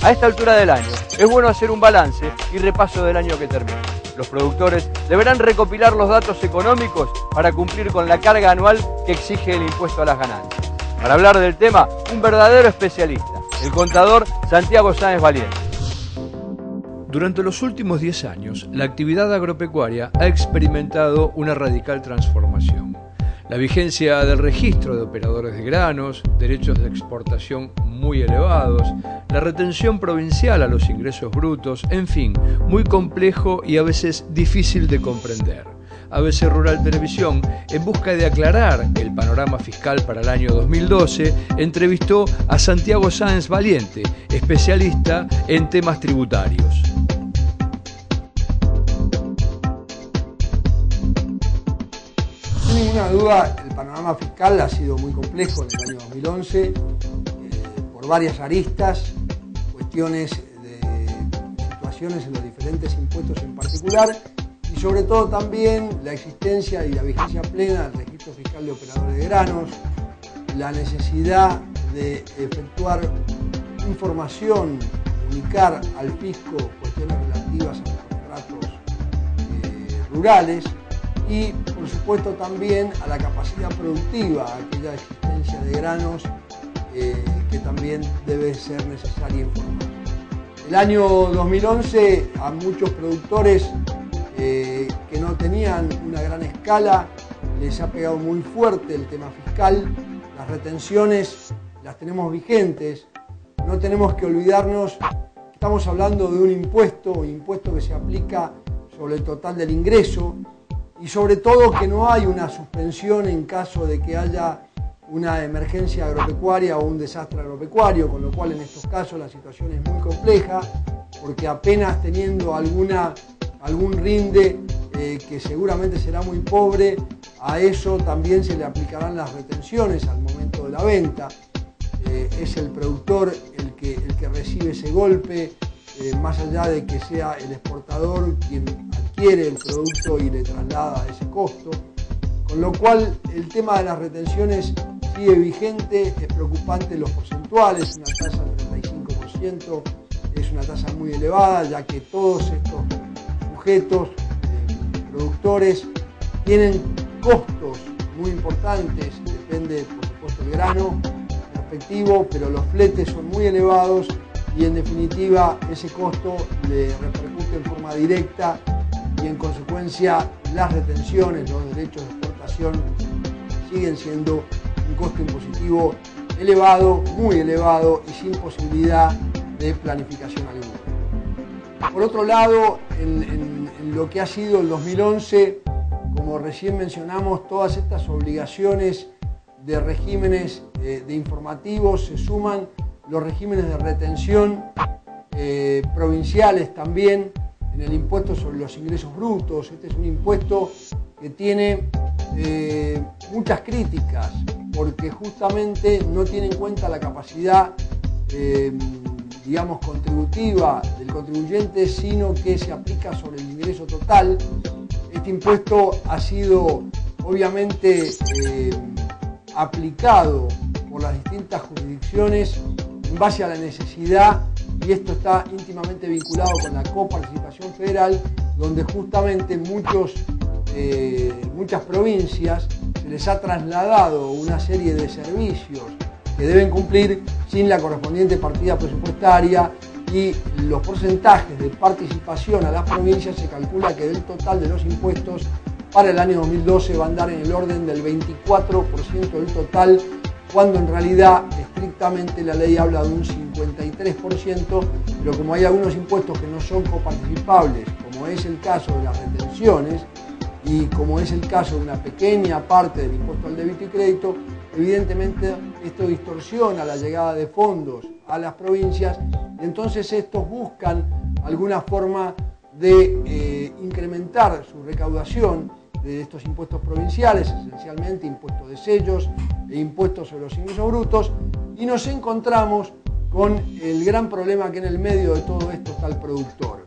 A esta altura del año es bueno hacer un balance y repaso del año que termina. Los productores deberán recopilar los datos económicos para cumplir con la carga anual que exige el impuesto a las ganancias. Para hablar del tema, un verdadero especialista, el contador Santiago Sáenz Valiente. Durante los últimos 10 años, la actividad agropecuaria ha experimentado una radical transformación. La vigencia del registro de operadores de granos, derechos de exportación muy elevados, la retención provincial a los ingresos brutos, en fin, muy complejo y a veces difícil de comprender. ABC Rural Televisión, en busca de aclarar el panorama fiscal para el año 2012, entrevistó a Santiago Sáenz Valiente, especialista en temas tributarios. Sin ninguna duda, el panorama fiscal ha sido muy complejo en el año 2011, por varias aristas, cuestiones de situaciones en los diferentes impuestos en particular, y sobre todo también la existencia y la vigencia plena del registro fiscal de operadores de granos, la necesidad de efectuar información, comunicar al fisco cuestiones relativas a los contratos rurales y, por supuesto, también a la capacidad productiva, a aquella existencia de granos que también debe ser necesaria informar. El año 2011 a muchos productores que no tenían una gran escala les ha pegado muy fuerte el tema fiscal. Las retenciones las tenemos vigentes. No tenemos que olvidarnos que estamos hablando de un impuesto que se aplica sobre el total del ingreso y sobre todo que no hay una suspensión en caso de que haya una emergencia agropecuaria o un desastre agropecuario, con lo cual en estos casos la situación es muy compleja porque apenas teniendo algún rinde que seguramente será muy pobre, a eso también se le aplicarán las retenciones al momento de la venta. Es el productor el que recibe ese golpe, más allá de que sea el exportador quien adquiere el producto y le traslada ese costo. Con lo cual el tema de las retenciones sigue vigente, es preocupante los porcentuales, una tasa del 35% es una tasa muy elevada, ya que todos estos sujetos, productores, tienen costos muy importantes, depende por supuesto el grano respectivo, pero los fletes son muy elevados y en definitiva ese costo le repercute en forma directa y en consecuencia las retenciones, los derechos de exportación siguen siendo un costo impositivo elevado, muy elevado y sin posibilidad de planificación alguna. Por otro lado, en lo que ha sido el 2011, como recién mencionamos, todas estas obligaciones de regímenes de informativos se suman los regímenes de retención provinciales también en el impuesto sobre los ingresos brutos. Este es un impuesto que tiene muchas críticas porque justamente no tiene en cuenta la capacidad digamos contributiva del contribuyente, sino que se aplica sobre el ingreso total. Este impuesto ha sido obviamente aplicado por las distintas jurisdicciones en base a la necesidad, y esto está íntimamente vinculado con la coparticipación federal, donde justamente muchas provincias se les ha trasladado una serie de servicios que deben cumplir sin la correspondiente partida presupuestaria, y los porcentajes de participación a las provincias se calcula que del total de los impuestos para el año 2012 va a andar en el orden del 24% del total, cuando en realidad estrictamente la ley habla de un 53%, pero como hay algunos impuestos que no son coparticipables, como es el caso de las retenciones y como es el caso de una pequeña parte del impuesto al débito y crédito, evidentemente esto distorsiona la llegada de fondos a las provincias, y entonces estos buscan alguna forma de incrementar su recaudación de estos impuestos provinciales, esencialmente impuestos de sellos e impuestos sobre los ingresos brutos, y nos encontramos con el gran problema que en el medio de todo esto está el productor.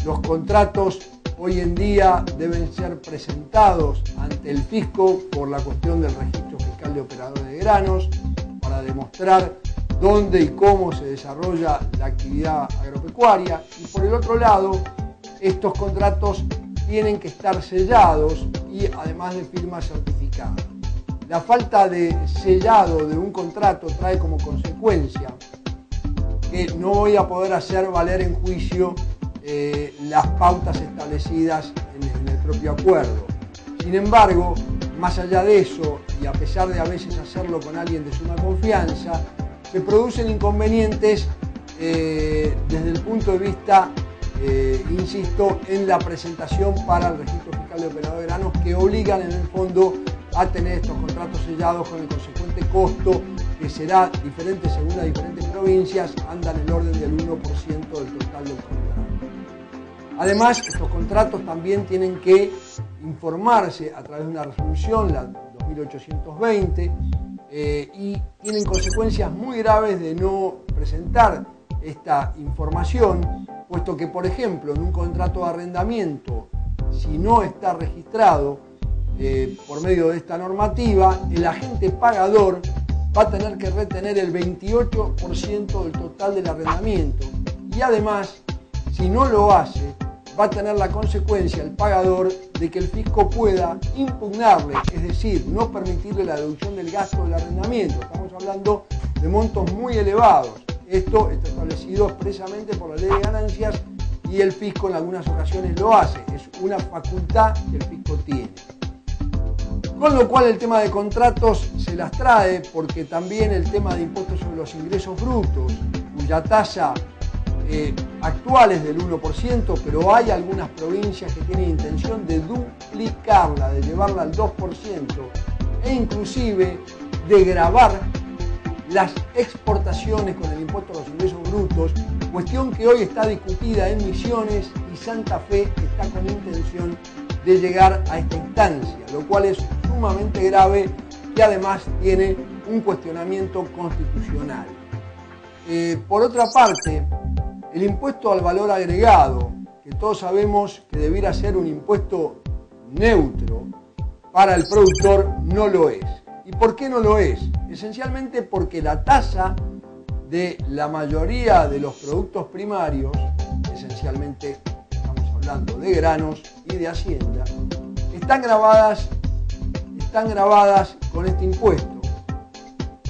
Los contratos hoy en día deben ser presentados ante el fisco por la cuestión del registro fiscal de operadores de granos para demostrar dónde y cómo se desarrolla la actividad agropecuaria. Y por el otro lado, estos contratos tienen que estar sellados y además de firma certificada. La falta de sellado de un contrato trae como consecuencia que no voy a poder hacer valer en juicio las pautas establecidas en el propio acuerdo. Sin embargo, más allá de eso, y a pesar de a veces hacerlo con alguien de suma confianza, se producen inconvenientes desde el punto de vista, insisto, en la presentación para el registro fiscal de operadores de granos, que obligan en el fondo a tener estos contratos sellados con el consecuente costo, que será diferente según las diferentes provincias, anda en el orden del 1% del total del contrato. Además, estos contratos también tienen que informarse a través de una resolución, la 2820, y tienen consecuencias muy graves de no presentar esta información, puesto que, por ejemplo, en un contrato de arrendamiento, si no está registrado por medio de esta normativa, el agente pagador va a tener que retener el 28% del total del arrendamiento, y además, si no lo hace, va a tener la consecuencia el pagador de que el fisco pueda impugnarle, es decir, no permitirle la deducción del gasto del arrendamiento. Estamos hablando de montos muy elevados. Esto está establecido expresamente por la ley de ganancias y el fisco en algunas ocasiones lo hace. Es una facultad que el fisco tiene. Con lo cual el tema de contratos se las trae, porque también el tema de impuestos sobre los ingresos brutos, cuya tasa actual es del 1%, pero hay algunas provincias que tienen intención de duplicarla, de llevarla al 2%, e inclusive de gravar las exportaciones con el impuesto a los ingresos brutos, cuestión que hoy está discutida en Misiones, y Santa Fe está con intención de llegar a esta instancia, lo cual es sumamente grave, y además tiene un cuestionamiento constitucional. Por otra parte, el impuesto al valor agregado, que todos sabemos que debiera ser un impuesto neutro para el productor, no lo es. ¿Y por qué no lo es? Esencialmente porque la tasa de la mayoría de los productos primarios, esencialmente estamos hablando de granos y de hacienda, están gravadas con este impuesto.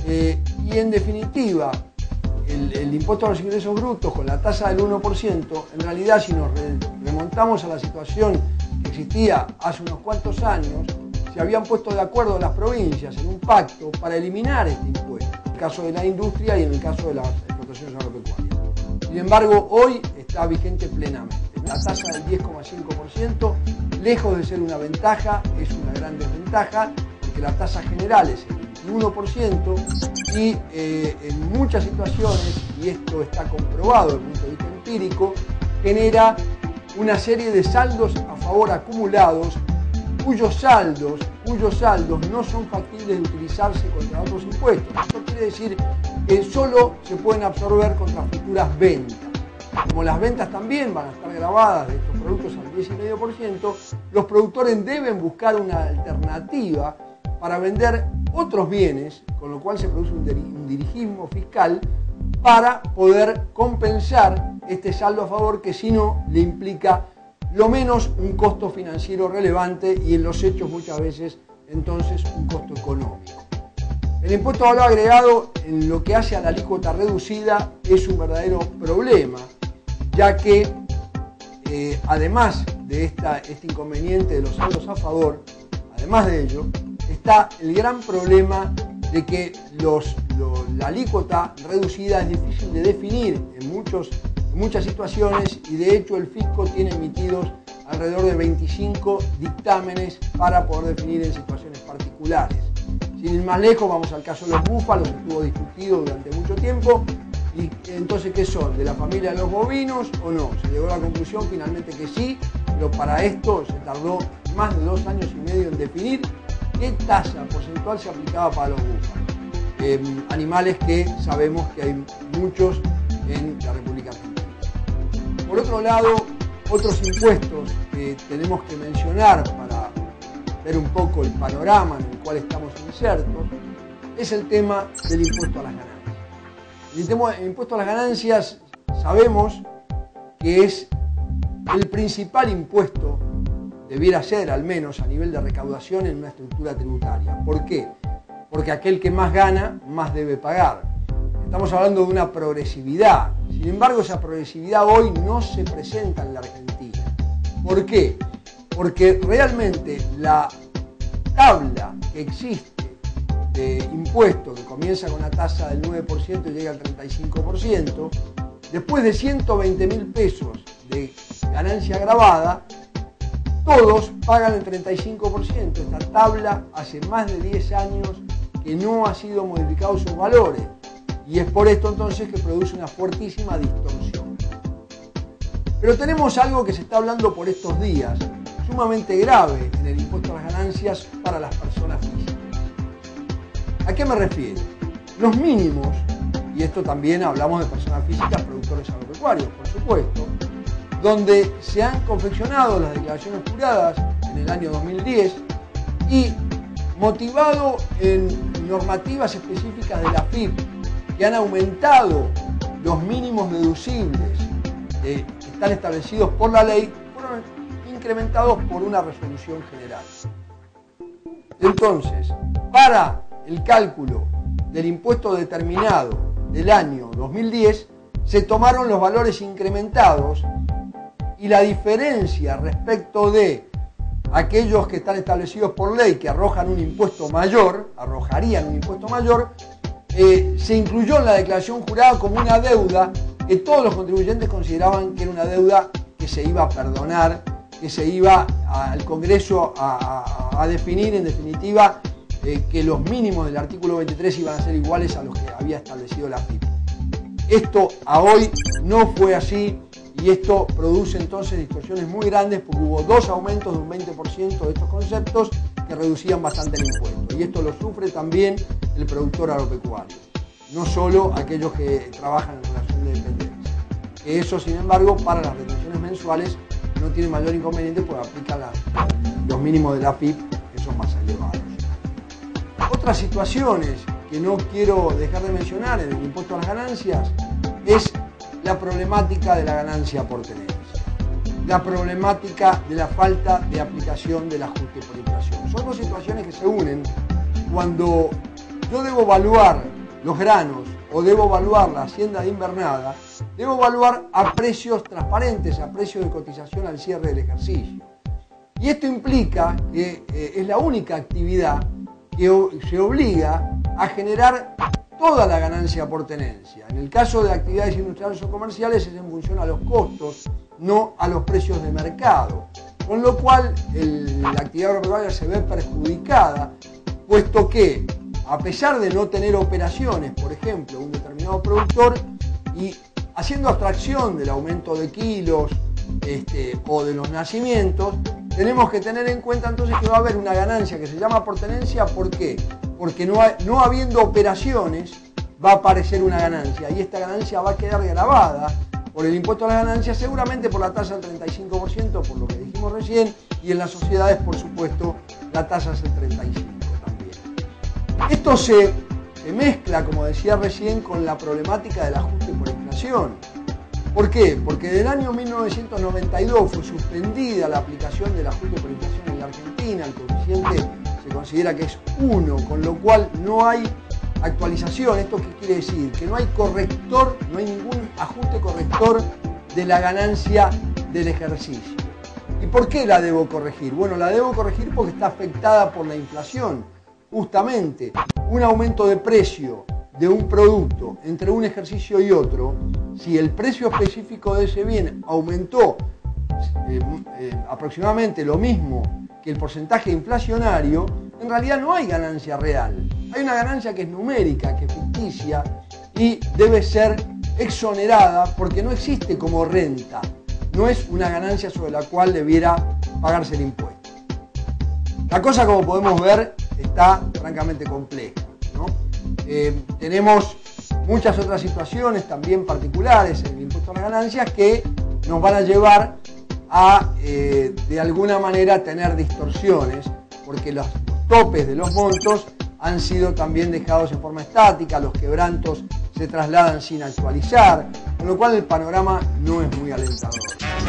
Y en definitiva, el impuesto a los ingresos brutos con la tasa del 1%, en realidad, si nos remontamos a la situación que existía hace unos cuantos años, se habían puesto de acuerdo las provincias en un pacto para eliminar este impuesto, en el caso de la industria y en el caso de las explotaciones agropecuarias. Sin embargo, hoy está vigente plenamente. La tasa del 10,5%, lejos de ser una ventaja, es una gran desventaja, porque la tasa general es el 21%, y en muchas situaciones, y esto está comprobado desde el punto de vista empírico, genera una serie de saldos a favor acumulados, cuyos saldos no son factibles de utilizarse contra otros impuestos. Esto quiere decir que solo se pueden absorber contra futuras ventas. Como las ventas también van a estar gravadas de estos productos al 10,5%, los productores deben buscar una alternativa para vender otros bienes, con lo cual se produce un dirigismo fiscal para poder compensar este saldo a favor, que si no le implica lo menos un costo financiero relevante, y en los hechos muchas veces entonces un costo económico. El impuesto a valor agregado, en lo que hace a la alícuota reducida, es un verdadero problema, ya que además de este inconveniente de los saldos a favor, además de ello, está el gran problema de que la alícuota reducida es difícil de definir en muchas situaciones, y de hecho el fisco tiene emitidos alrededor de 25 dictámenes para poder definir en situaciones particulares. Sin ir más lejos, vamos al caso de los búfalos, estuvo discutido durante mucho tiempo, y entonces, ¿qué son? ¿De la familia de los bovinos o no? Se llegó a la conclusión finalmente que sí, pero para esto se tardó más de 2 años y medio en definir qué tasa porcentual se aplicaba para los búfalos. Animales que sabemos que hay muchos en la República Argentina. Por otro lado, otros impuestos que tenemos que mencionar para ver un poco el panorama en el cual estamos insertos es el tema del impuesto a las ganancias. El impuesto a las ganancias sabemos que es el principal impuesto, debiera ser al menos a nivel de recaudación en una estructura tributaria. ¿Por qué? Porque aquel que más gana, más debe pagar. Estamos hablando de una progresividad. Sin embargo, esa progresividad hoy no se presenta en la Argentina. ¿Por qué? Porque realmente la tabla que existe de impuesto, que comienza con una tasa del 9% y llega al 35%, después de 120.000 pesos de ganancia agravada, todos pagan el 35%. Esta tabla hace más de 10 años que no ha sido modificado sus valores. Y es por esto entonces que produce una fuertísima distorsión. Pero tenemos algo que se está hablando por estos días, sumamente grave en el impuesto a las ganancias para las personas físicas. ¿A qué me refiero? Los mínimos, y esto también hablamos de personas físicas, productores agropecuarios, por supuesto, donde se han confeccionado las declaraciones juradas en el año 2010 y motivado en normativas específicas de la AFIP, que han aumentado los mínimos deducibles que están establecidos por la ley, fueron incrementados por una resolución general. Entonces, para el cálculo del impuesto determinado del año 2010, se tomaron los valores incrementados y la diferencia respecto de aquellos que están establecidos por ley que arrojarían un impuesto mayor, se incluyó en la declaración jurada como una deuda que todos los contribuyentes consideraban que era una deuda que se iba a perdonar, que se iba al Congreso a definir en definitiva que los mínimos del artículo 23 iban a ser iguales a los que había establecido la AFIP. Esto a hoy no fue así y esto produce entonces distorsiones muy grandes porque hubo dos aumentos de un 20% de estos conceptos que reducían bastante el impuesto. Y esto lo sufre también el productor agropecuario, no solo aquellos que trabajan en relación de dependencia. Eso, sin embargo, para las retenciones mensuales no tiene mayor inconveniente porque aplica los mínimos de la AFIP, que son más elevados. Otras situaciones que no quiero dejar de mencionar en el impuesto a las ganancias es la problemática de la ganancia por tenencia, la problemática de la falta de aplicación del ajuste por inflación. Son dos situaciones que se unen cuando yo debo evaluar los granos o debo evaluar la hacienda de invernada, debo evaluar a precios transparentes, a precios de cotización al cierre del ejercicio. Y esto implica que es la única actividad que se obliga a generar toda la ganancia por tenencia. En el caso de actividades industriales o comerciales es en función a los costos, no a los precios de mercado. Con lo cual la actividad agropecuaria se ve perjudicada, puesto que a pesar de no tener operaciones, por ejemplo, un determinado productor, y haciendo abstracción del aumento de kilos o de los nacimientos, tenemos que tener en cuenta entonces que va a haber una ganancia que se llama por tenencia. ¿Por qué? Porque no habiendo operaciones va a aparecer una ganancia y esta ganancia va a quedar gravada por el impuesto a las ganancias, seguramente por la tasa del 35%, por lo que dijimos recién, y en las sociedades, por supuesto, la tasa es el 35% también. Esto se mezcla, como decía recién, con la problemática del ajuste por inflación. ¿Por qué? Porque del año 1992 fue suspendida la aplicación del ajuste por inflación en la Argentina, el coeficiente se considera que es 1, con lo cual no hay actualización. ¿Esto qué quiere decir? Que no hay corrector, no hay ningún ajuste corrector de la ganancia del ejercicio. ¿Y por qué la debo corregir? Bueno, la debo corregir porque está afectada por la inflación. Justamente, un aumento de precio de un producto entre un ejercicio y otro, si el precio específico de ese bien aumentó aproximadamente lo mismo que el porcentaje inflacionario, en realidad no hay ganancia real. Hay una ganancia que es numérica, que es ficticia y debe ser exonerada porque no existe como renta. No es una ganancia sobre la cual debiera pagarse el impuesto. La cosa, como podemos ver, está francamente compleja, ¿no? Tenemos muchas otras situaciones también particulares en el impuesto a las ganancias que nos van a llevar a, de alguna manera, tener distorsiones, porque los topes de los montos han sido también dejados en forma estática, los quebrantos se trasladan sin actualizar, con lo cual el panorama no es muy alentador.